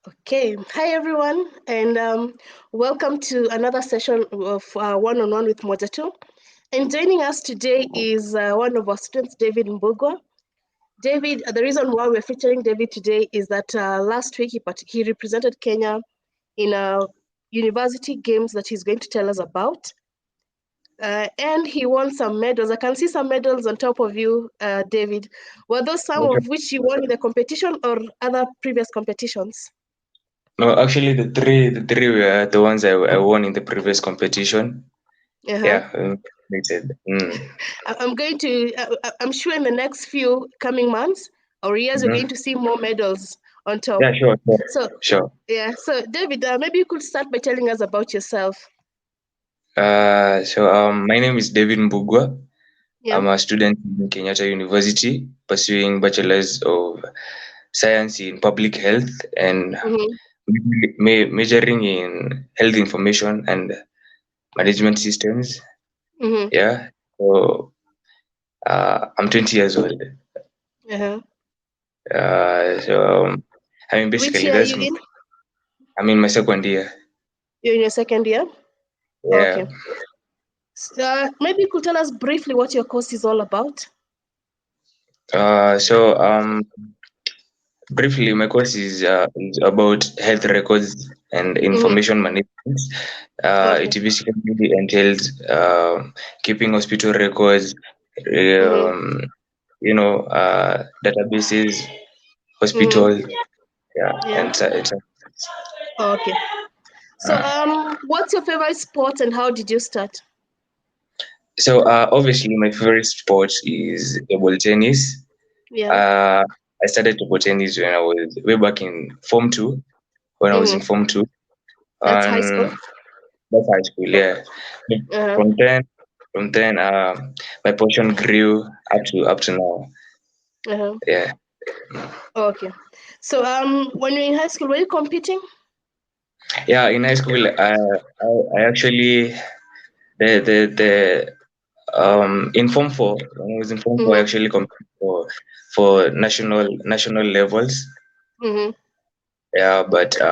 Okay, hi everyone, and welcome to another session of One-on-One with Mojato. And joining us today is one of our students, David Mbugwa. David, the reason why we're featuring David today is that last week he represented Kenya in university games that he's going to tell us about. And he won some medals. I can see some medals on top of you, David. Were those some Okay. of which you won in the competition or other previous competitions? No, actually, the three were the ones I won in the previous competition. Uh-huh. Yeah, makes it. I'm going to, I'm sure in the next few coming months or years, we're Mm-hmm. going to see more medals on top. Yeah, sure, sure, So, sure. yeah, so David, maybe you could start by telling us about yourself. My name is David Mbugwa. Yeah. I'm a student in Kenyatta University, pursuing Bachelor's of Science in Public Health and Mm-hmm. majoring in Health Information and Management Systems. Mm-hmm. Yeah, so I'm 20 years old. Uh-huh. Uh, so um, Which basically year are that's you in? I'm in my second year. You're in your second year? Yeah. Okay. Maybe you could tell us briefly what your course is all about. Uh, so um, Briefly, my course is about health records and Mm-hmm. information management. Okay. It basically entails keeping hospital records, Mm-hmm. databases, hospital, Mm-hmm. yeah, Yeah. and Okay. So, uh, what's your favorite sport and how did you start? obviously my favorite sport is table tennis. Yeah. Uh, I started table tennis when I was way back in Form 2, when I was in Mm-hmm. Form 2. That's high school. And that's high school, yeah. Uh-huh. From then, my portion grew up to now. Uh-huh. Yeah, Okay. So, when you're in high school, were you competing? yeah. In high school, I actually the in Form 4, when I was in Form 4, I Mm-hmm. actually competed for national levels. Mm-hmm. Yeah, but I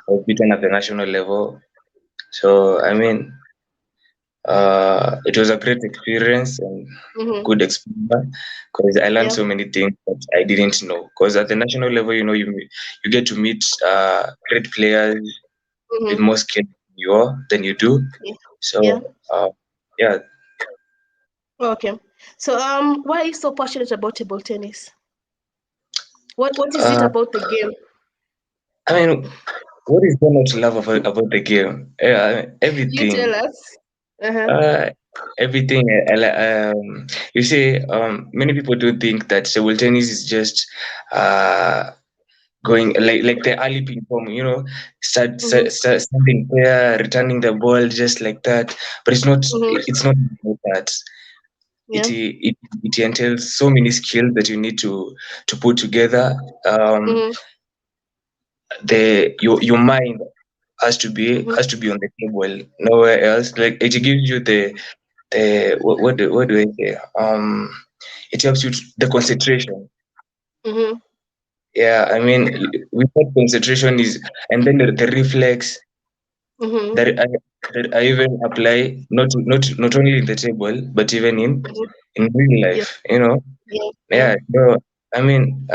was beaten at the national level. So it was a great experience and Mm-hmm. good exposure because I learned Yeah. so many things that I didn't know. Because at the national level, you get to meet great players with Mm-hmm. more skill than you do. Yeah. Yeah. So yeah, Okay. So, why are you so passionate about table tennis? What is it uh, about the game? I mean, what is there not to love about the game? Yeah, You tell everything. us. Uh-huh. Uh, Everything. You see, many people do think that table tennis is just uh going like the early ping pong, Mm-hmm. standing there, returning the ball just like that. But it's not. Mm-hmm. It's not like that. It Yeah. it it entails so many skills that you need to put together. Um, Mm-hmm. your mind Mm-hmm. has to be on the table, nowhere else. Like it gives you the what do I say? It helps you the concentration. Mm-hmm. Yeah, without concentration is, and then the reflex Mm-hmm. that I even apply not only in the table but even Mm-hmm. in real Yeah. life. You know, Yeah. Yeah. yeah. So I mean,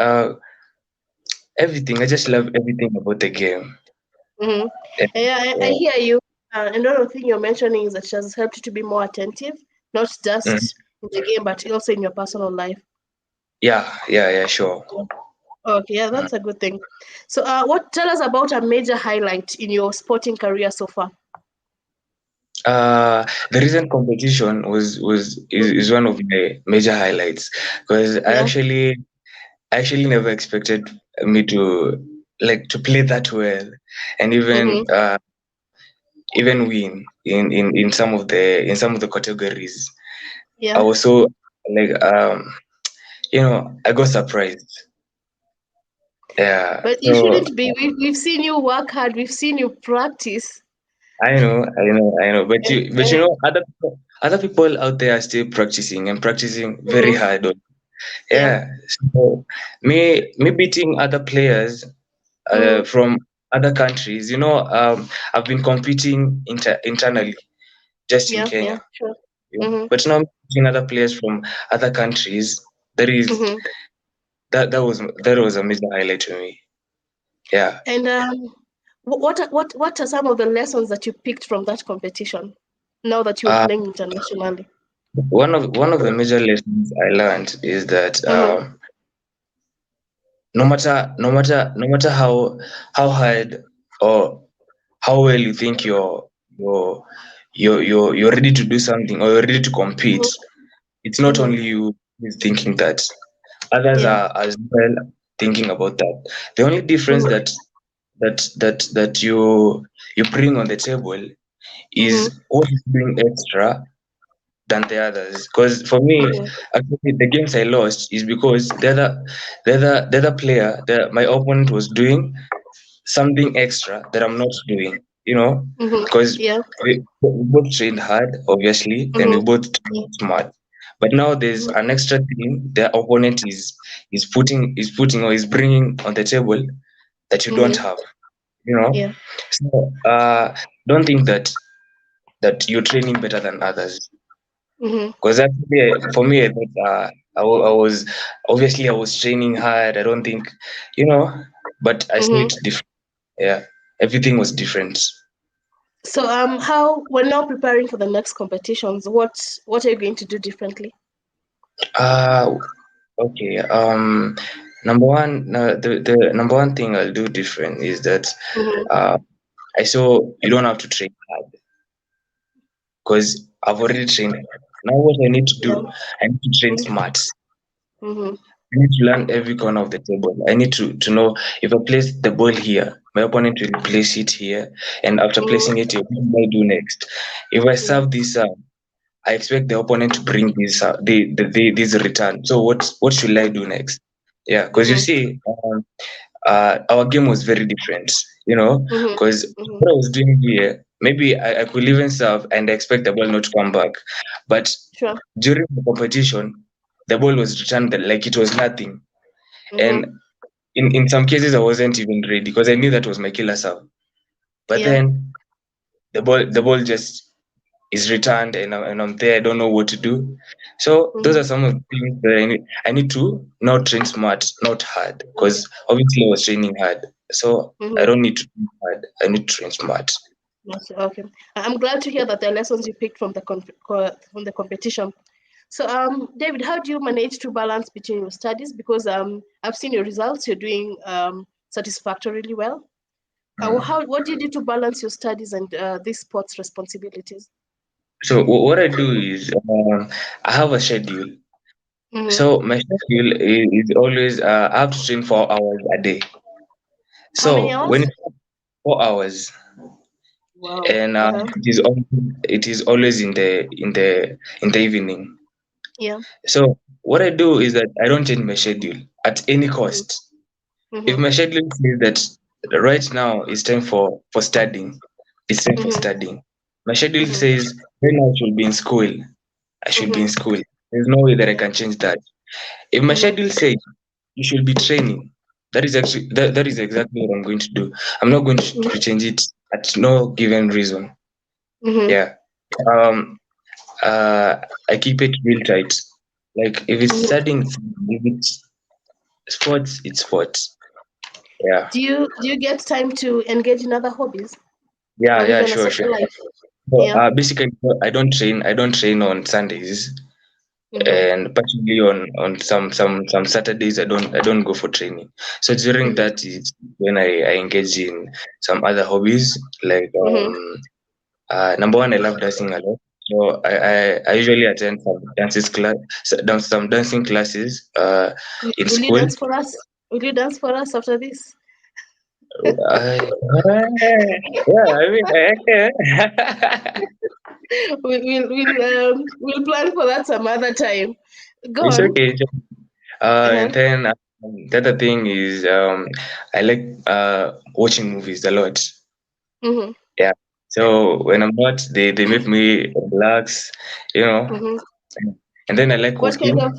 everything. I just love everything about the game. Mm-hmm. Yeah, Yeah, I yeah, hear you. Another thing you're mentioning is that it has helped you to be more attentive, not mm, just in the game, but also in your personal life. yeah. Sure. Okay, yeah, Mm. that's a good thing. So, what tell us about a major highlight in your sporting career so far? The recent competition is one of my major highlights because Yeah. I actually never expected me to to play that well and Mm-hmm. even win in some of the categories. I Yeah. was so like I got surprised. Yeah. But you So shouldn't be. We've seen you work hard. We've seen you practice. I know. But Yeah. other people out there are still practicing and practicing very Mm-hmm. hard. Yeah. Yeah. So me beating other players Mm-hmm. from other countries. I've been competing internally just in Yeah, yeah, Kenya. sure. Yeah. Mm-hmm. But now seeing other players from other countries, that is Mm-hmm. that was a major highlight to me. Yeah. And what are some of the lessons that you picked from that competition now that you're Uh, playing internationally? one of the major lessons I learned is that Mm-hmm. no matter how hard or how well you think you're ready to do something or you're ready to compete, it's not Mm-hmm. only you who's thinking that. Others Yeah. are as well thinking about that. The only difference Mm-hmm. that you bring on the table Mm-hmm. is what is doing extra than the others. Because for me, Mm-hmm. actually, the games I lost is because the other player, my opponent was doing something extra that I'm not doing. Mm-hmm. Because Yeah. we both trained hard, obviously, and we Mm-hmm. both trained smart. But now there's an extra thing the opponent is putting or is bringing on the table that you don't Mm-hmm. have. You know, Yeah. so don't think that you're training better than others. Mm-hmm. Because actually, for me, I thought I was obviously I was training hard. I don't think, but I saw Mm-hmm. it different. Yeah, everything was different. So how we're now preparing for the next competitions, what are you going to do differently? Uh, okay. Number one, the number one thing I'll do different is that Mm-hmm. uh, I saw you don't have to train hard because I've already trained hard. Now what I need to Yeah. do, I need to train Mm-hmm. smart. Mm-hmm. I need to learn every corner of the table. I need to know if I place the ball here, my opponent will place it here, and after placing Mm-hmm. it here, what do I do next? If I Yeah. serve this I expect the opponent to bring this return. So what should I do next? Yeah, because you Mm-hmm. see, our game was very different, Mm-hmm. because Mm-hmm. what I was doing here, maybe I could even serve and expect the ball not to come back. But Sure. during the competition, the ball was returned like it was nothing. Mm-hmm. And in some cases, I wasn't even ready because I knew that was my killer serve. But Yeah. then the ball just is returned and I'm there. I don't know what to do. So those Mm-hmm. are some of the things that I need to not train smart, not hard, because obviously I was training hard. So I Mm-hmm. don't need to train hard. I need to train smart. Yes, okay. I'm glad to hear that the lessons you picked from the from the competition. So, David, how do you manage to balance between your studies? Because I've seen your results. You're doing satisfactorily well. Mm. What do you do to balance your studies and these sports responsibilities? So what I do is I have a schedule. Mm-hmm. So my schedule is always I have to train 4 hours a day. How many So when hours? it's 4 hours, Wow. and Uh-huh. it is always in the evening. Yeah. So what I do is that I don't change my schedule at any Mm-hmm. cost. If Mm-hmm. my schedule says that right now it's time for studying, it's time for Mm-hmm. studying. My schedule Mm-hmm. says right now I should be in school. I should be in Mm-hmm. school. There's no way that I can change that. If my Mm-hmm. schedule says you should be training, that is exactly what I'm going to do. I'm not going to change it at no given reason. Mm-hmm. Yeah. Um. I keep it real tight. Like if it's Mm-hmm. studying, if it's sports, it's sports. Yeah. Do you get time to engage in other hobbies Yeah, or yeah, even a sure, sure. social life? So, Yeah. basically, I don't train on Sundays, Mm-hmm. and particularly on some Saturdays, I don't go for training. So during Mm-hmm. that is when I engage in some other hobbies. Like Mm-hmm. number one, I love dancing a lot. So I usually attend some dancing classes in Will you school. dance for us? Will you dance for us after this? I, yeah, I mean, I can. We'll plan for that some other time. Go It's on. okay. Uh-huh. And then the other thing is I like watching movies a lot. Mm-hmm. Yeah. So when I'm not, they make me relax, you know. Mm-hmm. And then I like What kind of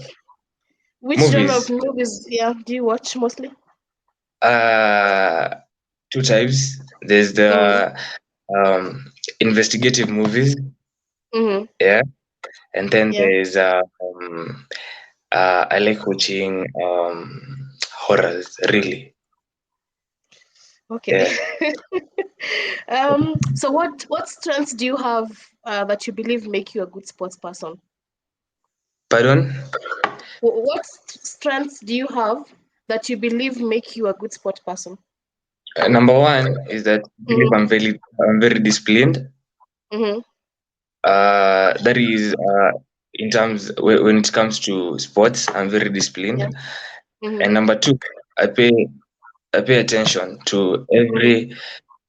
walking which genre of movies. movies, yeah, do you watch mostly? Uh, two types. There's Mm-hmm. the investigative movies, Mm-hmm. yeah, and then Yeah. there's I like watching horrors, really. Okay. Yeah. So what strengths do you have that you believe make you a good sports person? Pardon? What strengths do you have that you believe make you a good sport person? Number one is that I believe Mm-hmm. I'm very disciplined. Mm-hmm. That is in terms when it comes to sports, I'm very disciplined. Yeah. Mm-hmm. And number two, I pay I pay attention to Mm-hmm.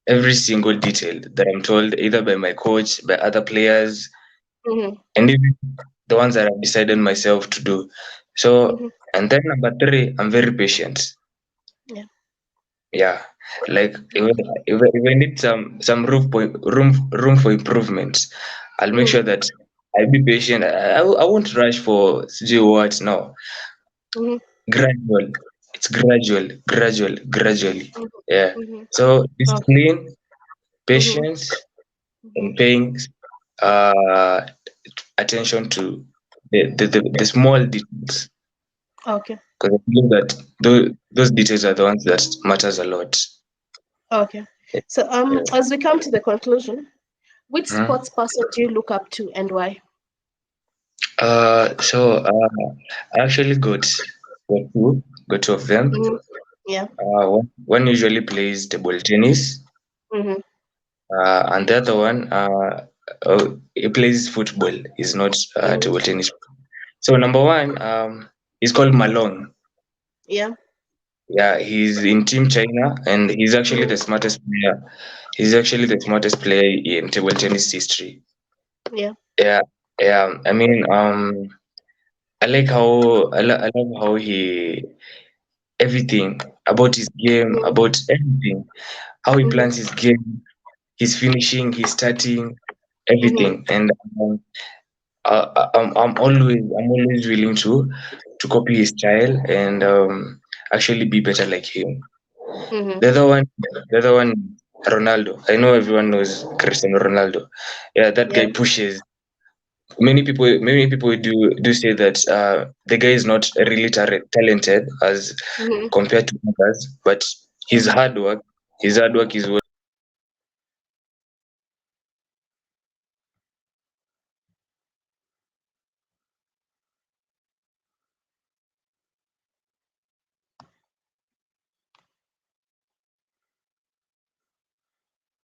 every single detail that I'm told either by my coach, by other players, Mm-hmm. and even the ones that I've decided myself to do. So, Mm-hmm. and then number three, I'm very patient. Yeah. Yeah, like Okay. if I need some room for improvements, I'll make Mm-hmm. sure that I be patient. I won't rush for CJ what no. Mm-hmm. Gradual. It's gradually. Yeah. Mm-hmm. So Okay. discipline, Mm-hmm. patience, Mm-hmm. and paying uh attention to the small details. Okay. Because I believe that those details are the ones that matters a lot. Okay. So Yeah. as we come to the conclusion, which Mhm. sports person do you look up to and why? I actually got two of them. Mm-hmm. Yeah. One usually plays table tennis, Mm-hmm. and the other one he plays football. He's not Mm-hmm. table tennis. So number one, he's called Malone. Yeah. Yeah, he's in Team China, and he's actually the Mm-hmm. smartest player. He's actually the smartest player in table tennis history. Yeah. Yeah, yeah. I mean, I love how he everything about his game, Mm-hmm. about everything, how he Mm-hmm. plans his game, his finishing, his starting, Mm-hmm. everything. And I'm always willing to copy his style and actually be better like him. Mm-hmm. The other one, Ronaldo. I know everyone knows Cristiano Ronaldo. Yeah, that guy Yeah. pushes. Many people do say that the guy is not really talented as Mm-hmm. compared to others, but Mm-hmm. his hard work is what